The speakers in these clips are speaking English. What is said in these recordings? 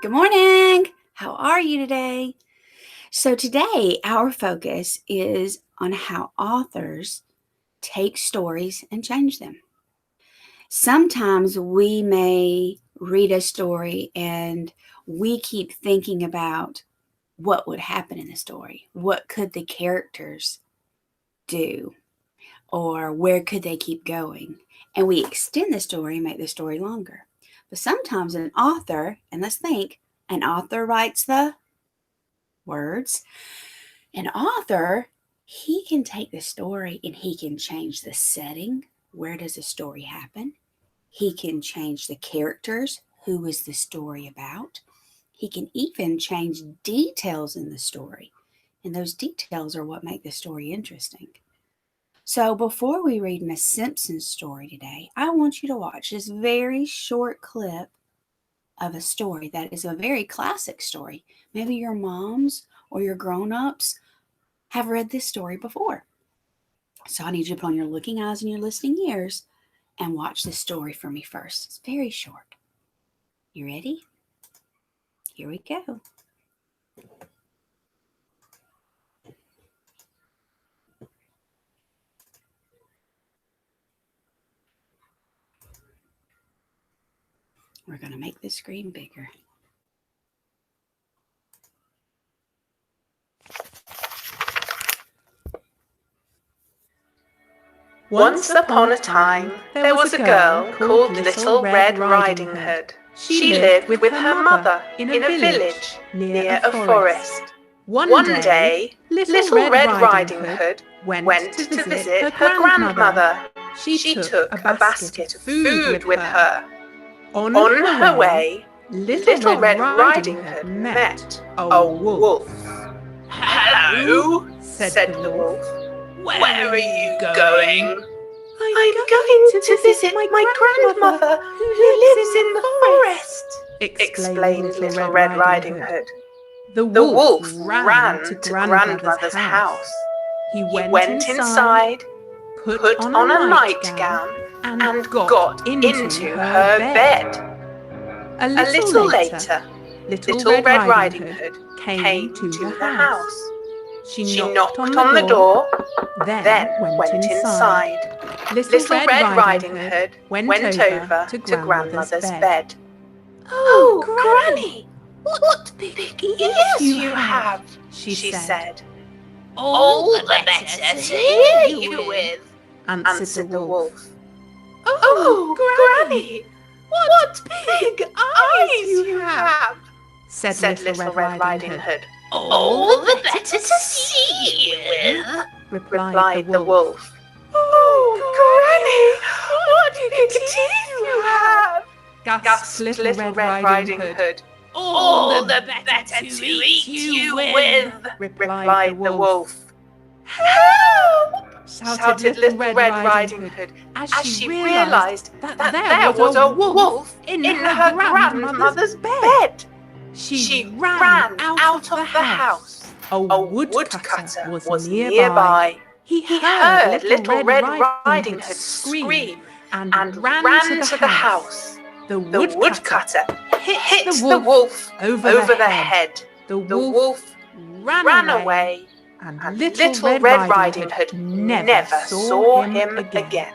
Good morning. How are you today? So, today our focus is on how authors take stories and change them. Sometimes we may read a story and we keep thinking about what would happen in the story. What could the characters do? Or where could they keep going? And we extend the story and make the story longer. But sometimes an author, and let's think, an author writes the words. An author, he can take the story and he can change the setting. Where does the story happen? He can change the characters. Who is the story about? He can even change details in the story. And those details are what make the story interesting. So before we read Miss Simpson's story today, I want you to watch this very short clip of a story that is a very classic story. Maybe your moms or your grown-ups have read this story before. So I need you to put on your looking eyes and your listening ears and watch this story for me first. It's very short. You ready? Here we go. We're going to make the screen bigger. Once upon a time, there was a girl called Little Red Riding Hood. She lived with her mother in a village near a forest. One day, Little Red Riding Hood went to visit her grandmother. She took a basket of food with her. On her way, Little Red Riding Hood met a wolf. "Hello," said the wolf. "Where are you going?" "I'm going to visit my grandmother who lives in the forest," explained Little Red Riding Hood. The wolf ran to grandmother's house. He went inside, put on a nightgown, and got into her bed. A little later, Little Red Riding Hood came to the house. She knocked on the door, then went inside. Little Red Riding Hood went over to grandmother's bed. "Oh, Granny, what big ears you have," she said. "All the better to hear you with," answered the wolf. "Oh, Granny, what big eyes you have," said Little Red Riding Hood. "All the better to see you with," replied the wolf. "Oh, Granny, what big teeth you have," gasped Little Red Riding Hood. "All the better to eat you with," replied the wolf. "Help!" shouted Little Red Riding Hood as she realized that there was a wolf in her grandmother's bed. She ran out of the house. A woodcutter was nearby. He heard Little Red Riding Hood scream and ran to the house. The woodcutter hit the wolf over the head. The wolf ran away, and Little Red Riding Hood never saw him again.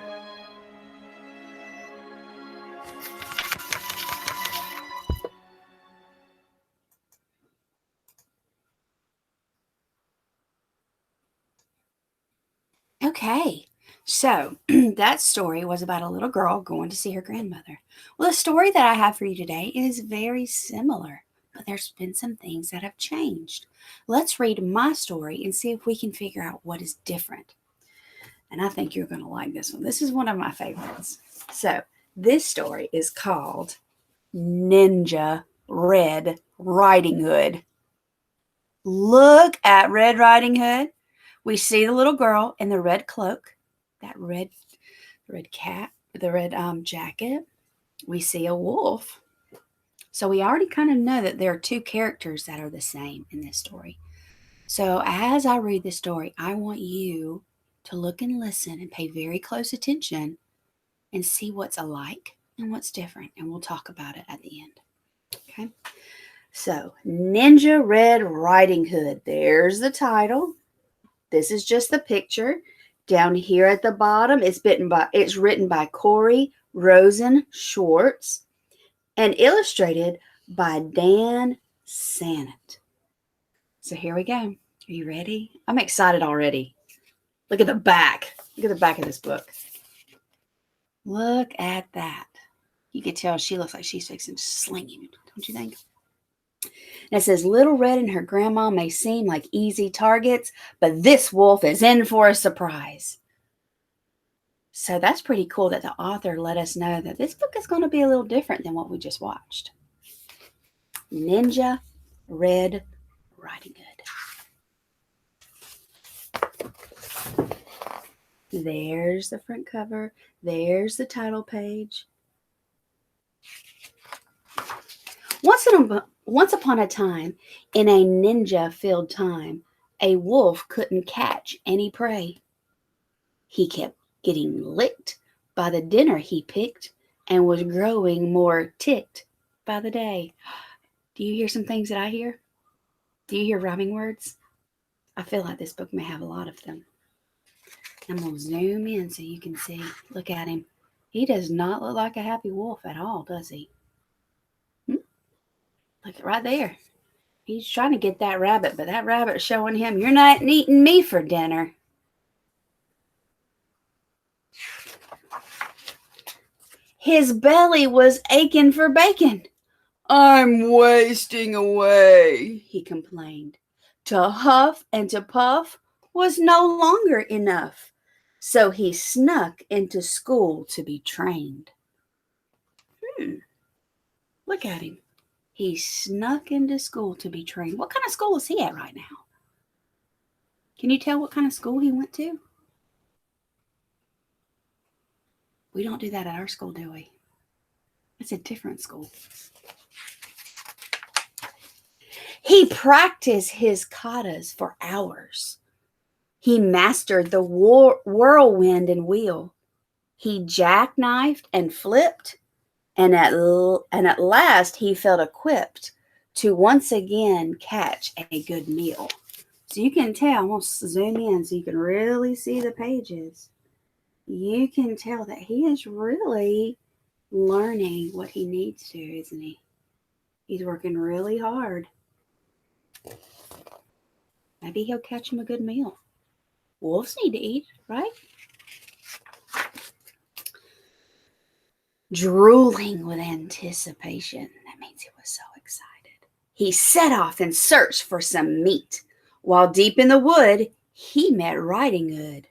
Okay, so that story was about a little girl going to see her grandmother. Well, the story that I have for you today is very similar, but there's been some things that have changed. Let's read my story and see if we can figure out what is different. And I think you're going to like this one. This is one of my favorites. So, this story is called Ninja Red Riding Hood. Look at Red Riding Hood. We see the little girl in the red cloak, that red cap, the red jacket. We see a wolf. So we already kind of know that there are two characters that are the same in this story. So as I read the story, I want you to look and listen and pay very close attention and see what's alike and what's different. And we'll talk about it at the end. Okay. So, Ninja Red Riding Hood. There's the title. This is just the picture. Down here at the bottom, it's written by Rosen Schwartz and illustrated by Dan Santat. So here we go. Are you ready? I'm excited already. Look at the back. Look at the back of this book. Look at that. You can tell she looks like she's fixing to sling him, don't you think? And it says, Little Red and her grandma may seem like easy targets, but this wolf is in for a surprise. So that's pretty cool that the author let us know that this book is going to be a little different than what we just watched. Ninja Red Riding Hood. There's the front cover. There's the title page. Once upon a time, in a ninja-filled time, a wolf couldn't catch any prey. He kept getting licked by the dinner he picked and was growing more ticked by the day. Do you hear some things that I hear? Do you hear rhyming words? I feel like this book may have a lot of them. I'm going to zoom in so you can see. Look at him. He does not look like a happy wolf at all, does he? Look right there. He's trying to get that rabbit, but that rabbit's showing him, you're not eating me for dinner. His belly was aching for bacon. I'm wasting away, he complained. To huff and to puff was no longer enough, so he snuck into school to be trained. Look at him. He snuck into school to be trained. What kind of school is he at right now? Can you tell what kind of school he went to? We don't do that at our school, do we? It's a different school. He practiced his katas for hours. He mastered the whirlwind and wheel. He jackknifed and flipped, and at last he felt equipped to once again catch a good meal. So you can tell, I'm going to zoom in so you can really see the pages. You can tell that he is really learning what he needs to, isn't he? He's working really hard. Maybe he'll catch him a good meal. Wolves need to eat, right? Drooling with anticipation. That means he was so excited. He set off in search for some meat. While deep in the wood, he met Riding Hood.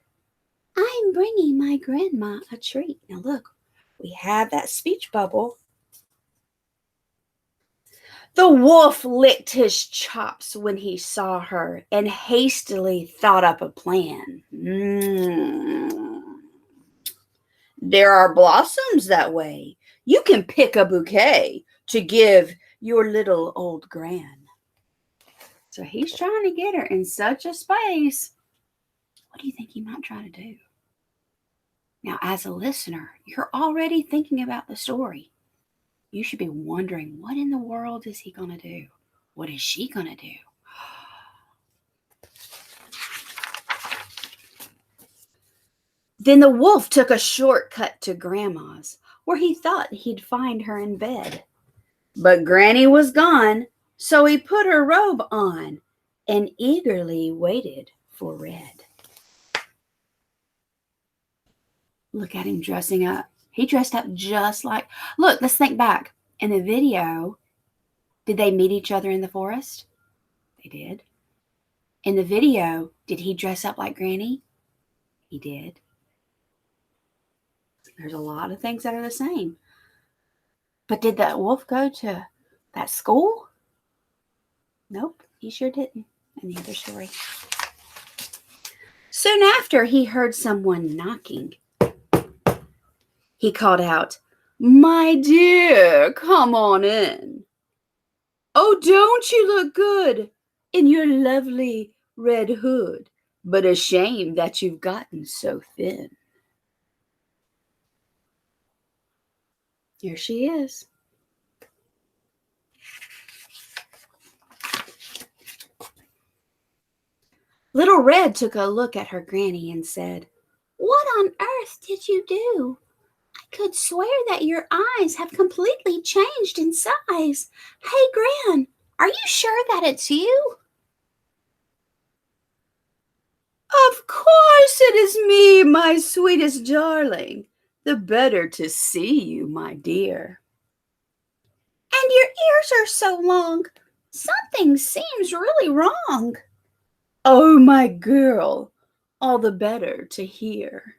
I'm bringing my grandma a treat. Now look, we have that speech bubble. The wolf licked his chops when he saw her and hastily thought up a plan. There are blossoms that way. You can pick a bouquet to give your little old gran. So he's trying to get her in such a space. What do you think he might try to do? Now, as a listener, you're already thinking about the story. You should be wondering, what in the world is he going to do? What is she going to do? Then the wolf took a shortcut to Grandma's, where he thought he'd find her in bed. But Granny was gone, so he put her robe on and eagerly waited for Red. Look at him dressing up. He dressed up just like... Look, let's think back. In the video, did they meet each other in the forest? They did. In the video, did he dress up like Granny? He did. There's a lot of things that are the same. But did that wolf go to that school? Nope, he sure didn't in the other story. Soon after, he heard someone knocking. He called out, My dear, come on in. Oh, don't you look good in your lovely red hood, but a shame that you've gotten so thin. Here she is. Little Red took a look at her granny and said, "What on earth did you do? I could swear that your eyes have completely changed in size. Hey, Gran, are you sure that it's you?" "Of course it is me, my sweetest darling. The better to see you, my dear." "And your ears are so long. Something seems really wrong." "Oh, my girl, all the better to hear."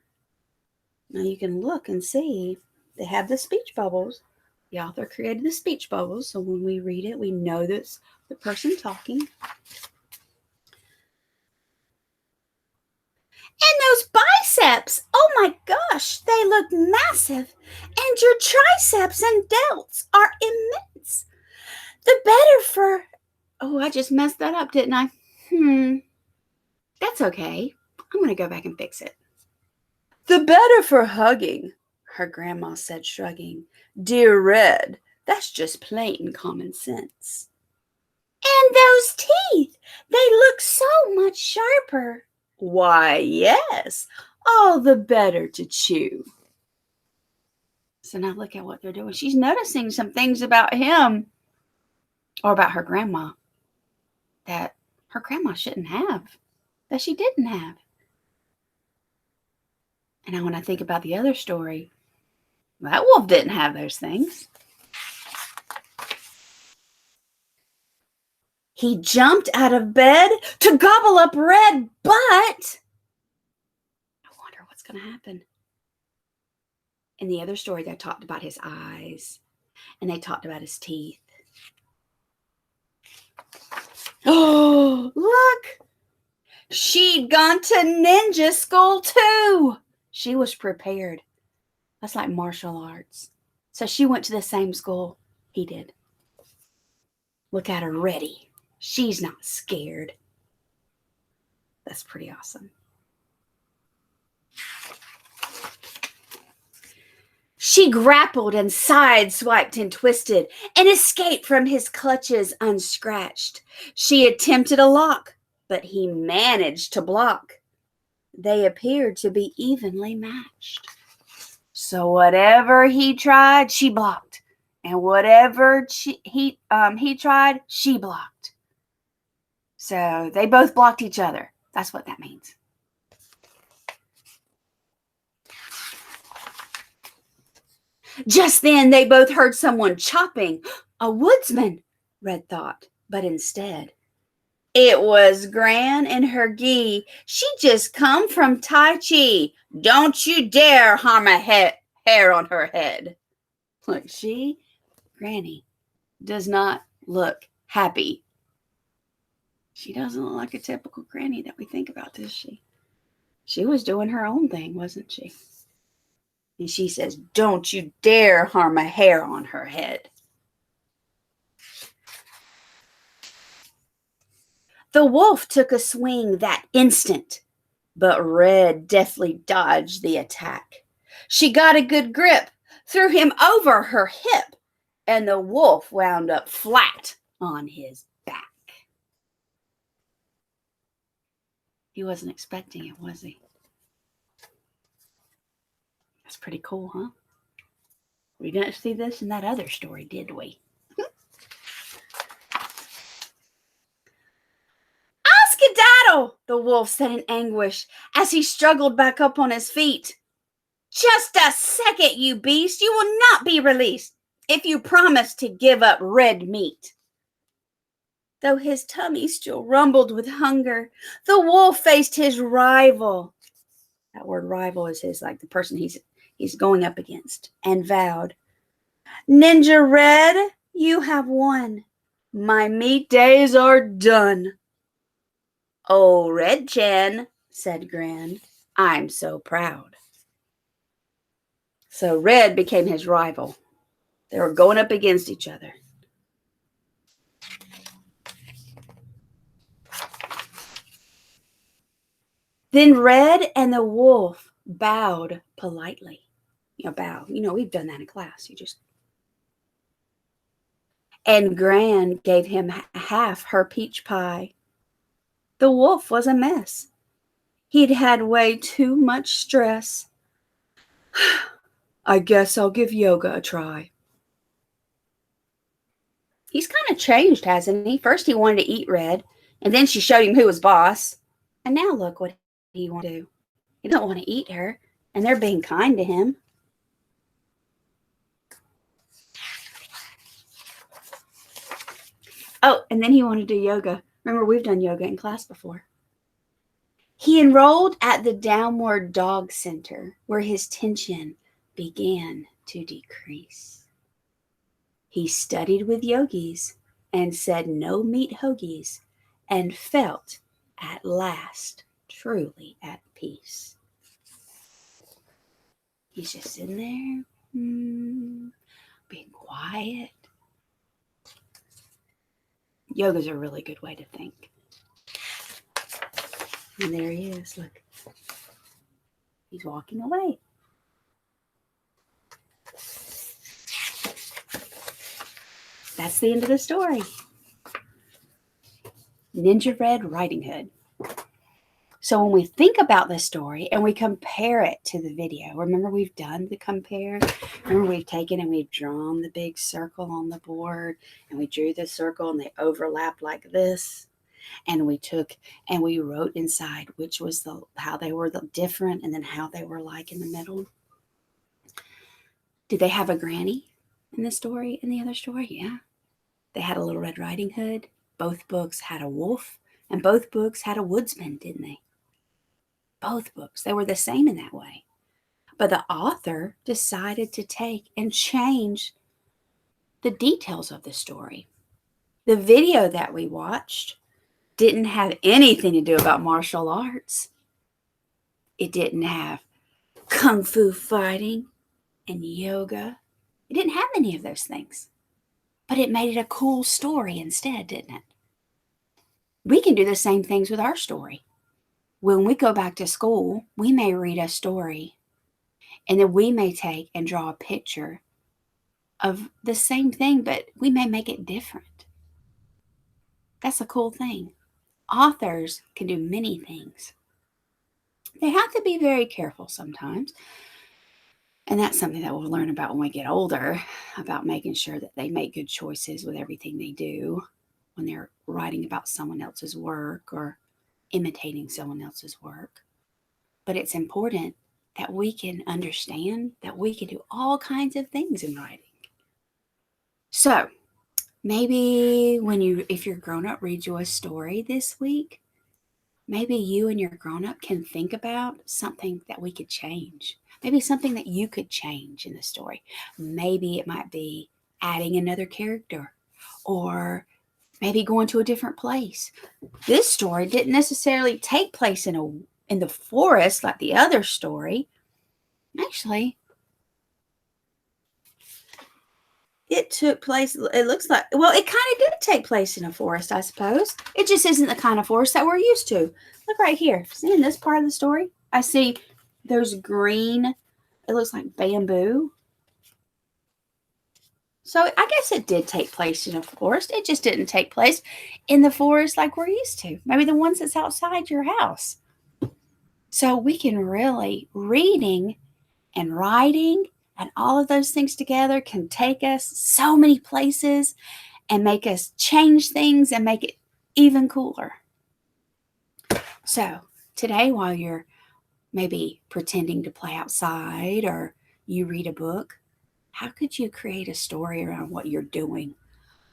Now you can look and see they have the speech bubbles. The author created the speech bubbles, so when we read it, we know that's the person talking. "And those biceps, oh my gosh, they look massive. And your triceps and delts are immense. The better for..." Oh, I just messed that up, didn't I? That's okay. I'm going to go back and fix it. "The better for hugging," her grandma said, shrugging. "Dear Red, that's just plain common sense." "And those teeth, they look so much sharper." "Why, yes, all the better to chew." So now look at what they're doing. She's noticing some things about him or about her grandma that her grandma shouldn't have, that she didn't have. And now when I think about the other story, that wolf didn't have those things. He jumped out of bed to gobble up Red, but I wonder what's going to happen. In the other story, they talked about his eyes and they talked about his teeth. Oh, look! She'd gone to ninja school too. She was prepared. That's like martial arts. So she went to the same school he did. Look at her ready. She's not scared. That's pretty awesome. She grappled and sideswiped and twisted and escaped from his clutches unscratched. She attempted a lock, but he managed to block. They appeared to be evenly matched. So whatever he tried, she blocked. And whatever he tried, she blocked. So they both blocked each other. That's what that means. Just then they both heard someone chopping. A woodsman, Red thought, but instead it was Gran and her gi. She just come from Tai Chi. Don't you dare harm a hair on her head. Look, Granny, does not look happy. She doesn't look like a typical granny that we think about, does she? She was doing her own thing, wasn't she? And she says, don't you dare harm a hair on her head. The wolf took a swing that instant, but Red deftly dodged the attack. She got a good grip, threw him over her hip, and the wolf wound up flat on his back. He wasn't expecting it, was he? That's pretty cool, huh? We didn't see this in that other story, did we? Skedaddle, the wolf said in anguish as he struggled back up on his feet. Just a second, you beast. You will not be released if you promise to give up red meat. Though his tummy still rumbled with hunger, the wolf faced his rival. That word rival is like the person he's going up against, and vowed, Ninja Red, you have won. My meat days are done. Oh, Red Chan, said Gran, I'm so proud. So Red became his rival. They were going up against each other. Then Red and the wolf bowed politely. Bow. We've done that in class. And Gran gave him half her peach pie. The wolf was a mess. He'd had way too much stress. I guess I'll give yoga a try. He's kind of changed, hasn't he? First he wanted to eat Red, and then she showed him who was boss. And now look what he wants to do. He doesn't want to eat her, and they're being kind to him. Oh, and then he wanted to do yoga. Remember, we've done yoga in class before. He enrolled at the Downward Dog Center, where his tension began to decrease. He studied with yogis and said no meat hoagies, and felt at last truly at peace. He's just sitting there, being quiet. Yoga's a really good way to think. And there he is, look. He's walking away. That's the end of the story. Ninja Red Riding Hood. So when we think about this story and we compare it to the video, remember we've done the compare? Remember we've taken and we've drawn the big circle on the board and we drew the circle and they overlapped like this. And we took and we wrote inside which was how they were different and then how they were like in the middle. Did they have a granny in the story, in the other story? Yeah. They had a Little Red Riding Hood. Both books had a wolf and both books had a woodsman, didn't they? Both books. They were the same in that way. But the author decided to take and change the details of the story. The video that we watched didn't have anything to do about martial arts. It didn't have kung fu fighting and yoga. It didn't have any of those things. But it made it a cool story instead, didn't it? We can do the same things with our story. When we go back to school, we may read a story and then we may take and draw a picture of the same thing, but we may make it different. That's a cool thing. Authors can do many things. They have to be very careful sometimes. And that's something that we'll learn about when we get older, about making sure that they make good choices with everything they do when they're writing about someone else's work or imitating someone else's work. But it's important that we can understand that we can do all kinds of things in writing. So maybe if your grown-up reads you a story this week, maybe you and your grown-up can think about something that we could change. Maybe something that you could change in the story. Maybe it might be adding another character or maybe going to a different place. This story didn't necessarily take place in the forest like the other story. Actually, it took place, it looks like, well, it kind of did take place in a forest, I suppose. It just isn't the kind of forest that we're used to. Look right here. See in this part of the story? I see there's green, it looks like bamboo. So I guess it did take place in a forest. It just didn't take place in the forest like we're used to. Maybe the ones that's outside your house. So we can really, reading and writing and all of those things together can take us so many places and make us change things and make it even cooler. So today, while you're maybe pretending to play outside or you read a book, how could you create a story around what you're doing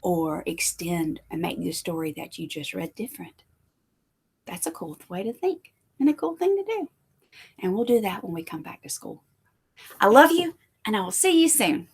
or extend and make the story that you just read different? That's a cool way to think and a cool thing to do. And we'll do that when we come back to school. I love you, and I will see you soon.